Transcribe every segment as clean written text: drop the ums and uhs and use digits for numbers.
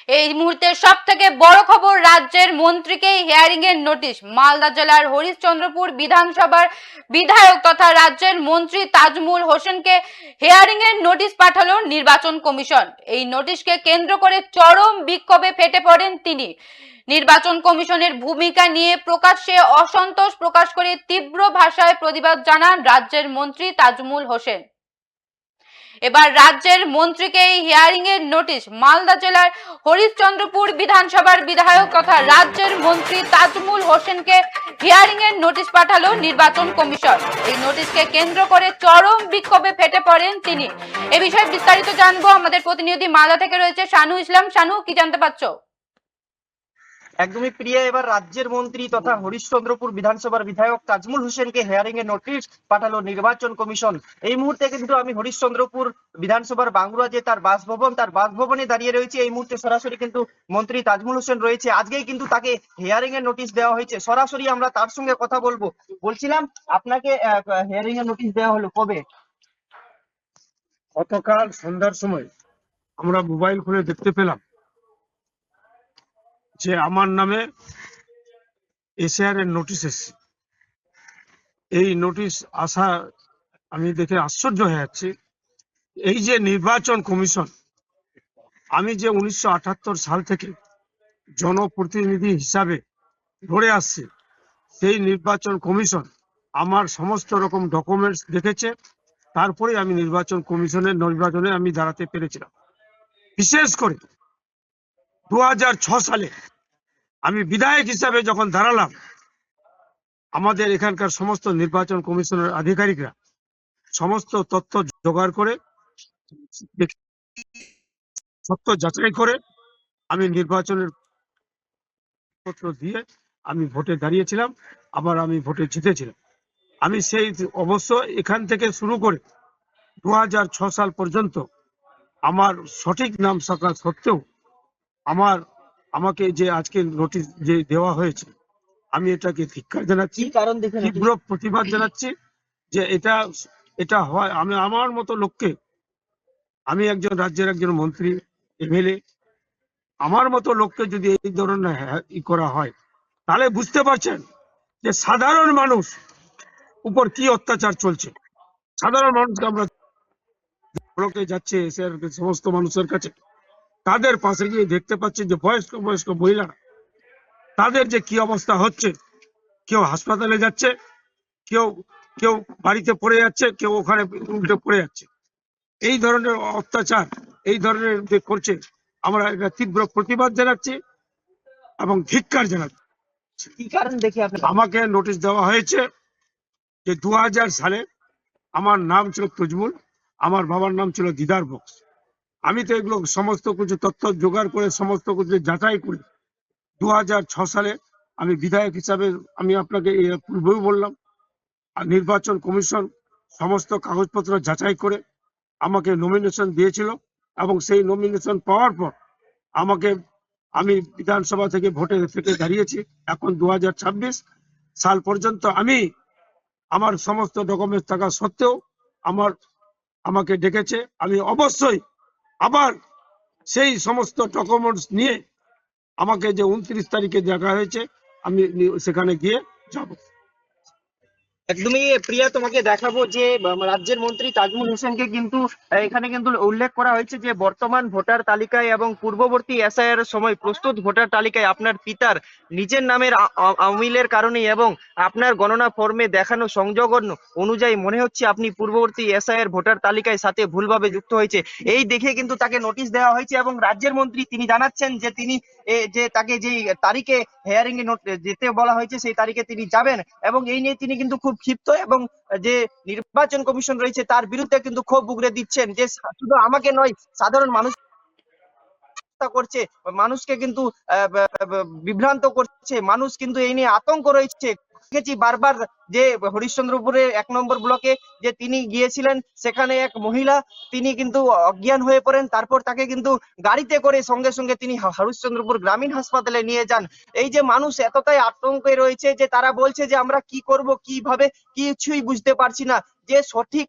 এই মুহূর্তে সব থেকে বড় খবর, রাজ্যের মন্ত্রীকে হিয়ারিং এর নোটিশ। মালদা জেলার হরিশ্চন্দ্রপুর বিধানসভার বিধায়ক তথা রাজ্যের মন্ত্রী তাজমুল হোসেনকে হিয়ারিং এর নোটিশ পাঠালো নির্বাচন কমিশন। এই নোটিশকে কেন্দ্র করে চরম বিক্ষোভে ফেটে পড়েন তিনি। নির্বাচন কমিশনের ভূমিকা নিয়ে প্রকাশ্যে অসন্তোষ প্রকাশ করে তীব্র ভাষায় প্রতিবাদ জানান রাজ্যের মন্ত্রী তাজমুল হোসেন। এবার রাজ্যের মন্ত্রীকে এই হিয়ারিং এর নোটিশ। মালদা জেলার হরিশ্চন্দ্রপুর বিধানসভার বিধায়ক তথা রাজ্যের মন্ত্রী তাজমুল হোসেনকে হিয়ারিং এর নোটিশ পাঠালো নির্বাচন কমিশন। এই নোটিশকে কেন্দ্র করে চরম বিক্ষোভে ফেটে পড়েন তিনি। এ বিষয়ে বিস্তারিত জানবো, আমাদের প্রতিনিধি মালদা থেকে রয়েছে শানু ইসলাম। শানু, কি জানতে পারছো? একদমই প্রিয়া, এবার রাজ্যের মন্ত্রী তথা হরিশ্চন্দ্রপুর বিধানসভার বিধায়ক তাজমুল হোসেনকে হিয়ারিং এর নোটিশ পাঠালো নির্বাচন কমিশন। এই মুহূর্তে কিন্তু আমি হরিশ্চন্দ্রপুর বিধানসভার বাংলা যে তার বাসভবনে দাঁড়িয়ে রয়েছে। এই মুহূর্তে সরাসরি কিন্তু মন্ত্রী তাজমুল হোসেন রয়েছে। আজকেই কিন্তু তাকে হিয়ারিং এর নোটিশ দেওয়া হয়েছে। সরাসরি আমরা তার সঙ্গে কথা বলবো। বলছিলাম, আপনাকে হিয়ারিং এর নোটিশ দেওয়া হলো কবে? গতকাল সন্ধ্যার সময় আমরা মোবাইল খুলে দেখতে পেলাম যে আমার নামে এসআর এর নোটিশ এসেছে। এই নোটিশ আসা আমি দেখে আশ্চর্য হয়ে যাচ্ছি। এই যে নির্বাচন কমিশন, আমি যে 1978 সাল থেকে জনপ্রতিনিধি হিসাবে ধরে আসছি, সেই নির্বাচন কমিশন আমার সমস্ত রকম ডকুমেন্টস দেখেছে, তারপরে আমি নির্বাচন কমিশনের নির্বাচনে আমি দাঁড়াতে পেরেছিলাম। বিশেষ করে 2006 সালে আমি বিধায়ক হিসাবে যখন দাঁড়ালাম, আমাদের এখানকার সমস্ত নির্বাচন কমিশনের আধিকারিকরা সমস্ত তথ্য জোগাড় করে সত্য যাচাই করে আমি নির্বাচনের পত্র দিয়ে আমি ভোটে দাঁড়িয়েছিলাম, আবার আমি ভোটে জিতেছিলাম। আমি সেই অবশ্য এখান থেকে শুরু করে 2006 সাল পর্যন্ত আমার সঠিক নাম থাকা সত্ত্বেও আমাকে যে আজকে নোটিশ যে দেওয়া হয়েছে, আমি এটাকে ধিক্কার জানাচ্ছি, কারণ দেখে তীব্র প্রতিবাদ জানাচ্ছি যে এটা হয়। আমি আমার মতো লোককে, আমি একজন রাজ্যের একজন মন্ত্রী, এমএলএ, আমার মতো লোককে যদি এই ধরনের করা হয়, তাহলে বুঝতে পারছেন যে সাধারণ মানুষ উপর কি অত্যাচার চলছে। সাধারণ মানুষকে আমরা ব্লকে যাচ্ছে সমস্ত মানুষের কাছে, তাদের পাশে গিয়ে দেখতে পাচ্ছি যে বয়স্ক বয়স্ক মহিলারা, তাদের যে কি অবস্থা হচ্ছে, কেউ হাসপাতালে যাচ্ছে, কেউ কেউ বাড়িতে পড়ে যাচ্ছে, কেউ ওখানে উল্টে পড়ে যাচ্ছে। এই ধরনের অত্যাচার, এই ধরনের যে করছে, আমরা এটা তীব্র প্রতিবাদ জানাচ্ছি এবং ধিক্কার জানাচ্ছি। কি কারণ দেখে আপনি? আমাকে নোটিশ দেওয়া হয়েছে যে 2000 সালে আমার নাম ছিল তজমুল, আমার বাবার নাম ছিল দিদার বক্স। আমি তো এগুলো সমস্ত কিছু তথ্য জোগাড় করে সমস্ত কিছু যাচাই করি 2006 সালে আমি বিধায়ক হিসাবে, আমি আপনাকে পূর্বেও বললাম, আর নির্বাচন কমিশন সমস্ত কাগজপত্র যাচাই করে আমাকে নমিনেশন দিয়েছিল এবং সেই নমিনেশন পাওয়ার পর আমি বিধানসভা থেকে ভোটে থেকে দাঁড়িয়েছি। এখন 2026 সাল পর্যন্ত আমার সমস্ত ডকুমেন্টস থাকা সত্ত্বেও আমাকে ডেকেছে। আমি অবশ্যই আবার সেই সমস্ত ডকুমেন্টস নিয়ে আমাকে যে 29 তারিখে দেখা হয়েছে, আমি সেখানে গিয়ে যাব। একদমই প্রিয়া, তোমাকে দেখাবো যে রাজ্যের মন্ত্রী তাজমুল হোসেনকে কিন্তু এখানে কিন্তু উল্লেখ করা হয়েছে যে বর্তমান ভোটার তালিকায় এবং পূর্ববর্তী এসআইআর এর সময় প্রস্তুত ভোটার তালিকায় আপনার পিতার নিজের নামের অমিলের কারণে এবং আপনার গণনা ফর্মে দেখানো সংযোগ অনুযায়ী মনে হচ্ছে আপনি পূর্ববর্তী এসআইআর ভোটার তালিকায় সাথে ভুলভাবে যুক্ত হয়েছে। এই দেখে কিন্তু তাকে নোটিশ দেওয়া হয়েছে এবং রাজ্যের মন্ত্রী তিনি জানাচ্ছেন যে তিনি যে তাকে যেই তারিখে হিয়ারিং এ যেতে বলা হয়েছে সেই তারিখে তিনি যাবেন এবং এই নিয়ে তিনি কিন্তু খুব ক্ষিপ্ত এবং যে নির্বাচন কমিশন রয়েছে তার বিরুদ্ধে কিন্তু ক্ষোভ উগরে দিচ্ছেন যে শুধু আমাকে নয়, সাধারণ মানুষ করছে, মানুষকে কিন্তু বিভ্রান্ত করছে, মানুষ কিন্তু এই নিয়ে আতঙ্ক রয়েছে। দেখেছি বারবার যে হরিশ্চন্দ্রপুরের 1 নম্বর ব্লকে যে তিনি গিয়েছিলেন, সেখানে এক মহিলা তিনি কিন্তু অজ্ঞান হয়ে পড়েন, তারপর তাকে কিন্তু গাড়িতে করে সঙ্গে সঙ্গে তিনি হরিশ্চন্দ্রপুর গ্রামীণ হাসপাতালে নিয়ে যান। এই যে মানুষ এতটাই আতঙ্কে রয়েছে যে তারা বলছে যে আমরা কি করব, কিভাবে, কিছুই বুঝতে পারছি না যে সঠিক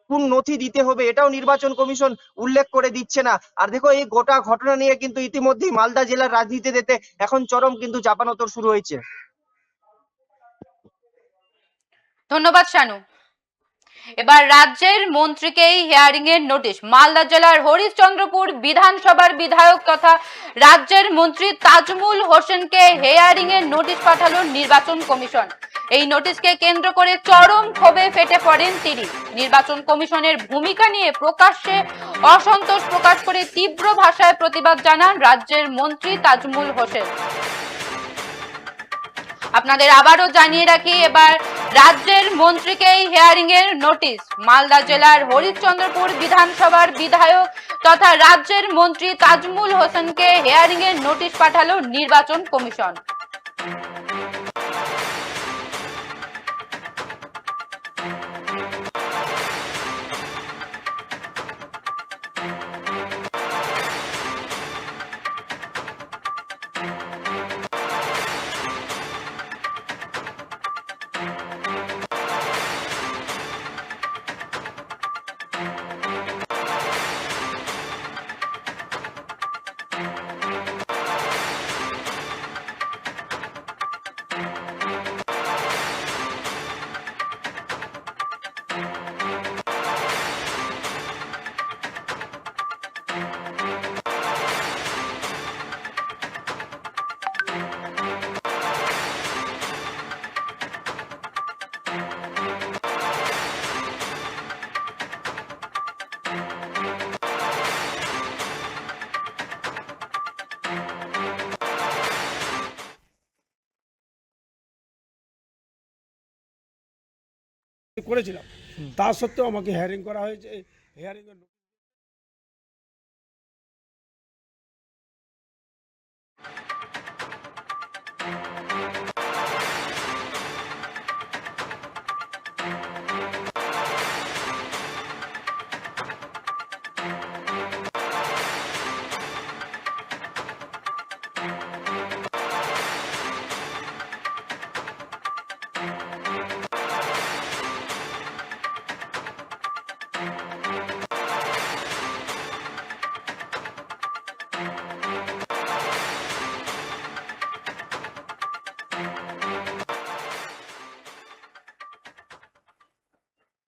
কোন নথি দিতে হবে এটাও নির্বাচন কমিশন উল্লেখ করে দিচ্ছে না। আর দেখো এই গোটা ঘটনা নিয়ে কিন্তু ইতিমধ্যেই মালদা জেলার রাজনীতিতে এখন চরম কিন্তু চাপানোতর শুরু হয়েছে। ধন্যবাদ শানু। এবার রাজ্যের মন্ত্রীকেই হিয়ারিং এর নোটিশ, মালদা জেলার হরিশ্চন্দ্রপুর বিধানসভার বিধায়ক তথা রাজ্যের মন্ত্রী তাজমুল হোসেনকে হিয়ারিং এর নোটিশ পাঠালো নির্বাচন কমিশন। এই নোটিশকে কেন্দ্র করে চরম ক্ষোভে ফেটে পড়েন তিনি। নির্বাচন কমিশনের ভূমিকা নিয়ে প্রকাশ্যে অসন্তোষ প্রকাশ করে তীব্র ভাষায় প্রতিবাদ জানান রাজ্যের মন্ত্রী তাজমুল হোসেন। আপনাদের আবারও জানিয়ে রাখি, এবার রাজ্যের মন্ত্রীকে হিয়ারিং এর নোটিশ, মালদা জেলার হরিশ্চন্দ্রপুর বিধানসভার বিধায়ক তথা রাজ্যের মন্ত্রী তাজমুল হোসেনকে হিয়ারিং এর নোটিশ পাঠালো নির্বাচন কমিশন। করেছিলাম, তা সত্ত্বেও আমাকে হিয়ারিং করা হয়েছে। হিয়ারিং এর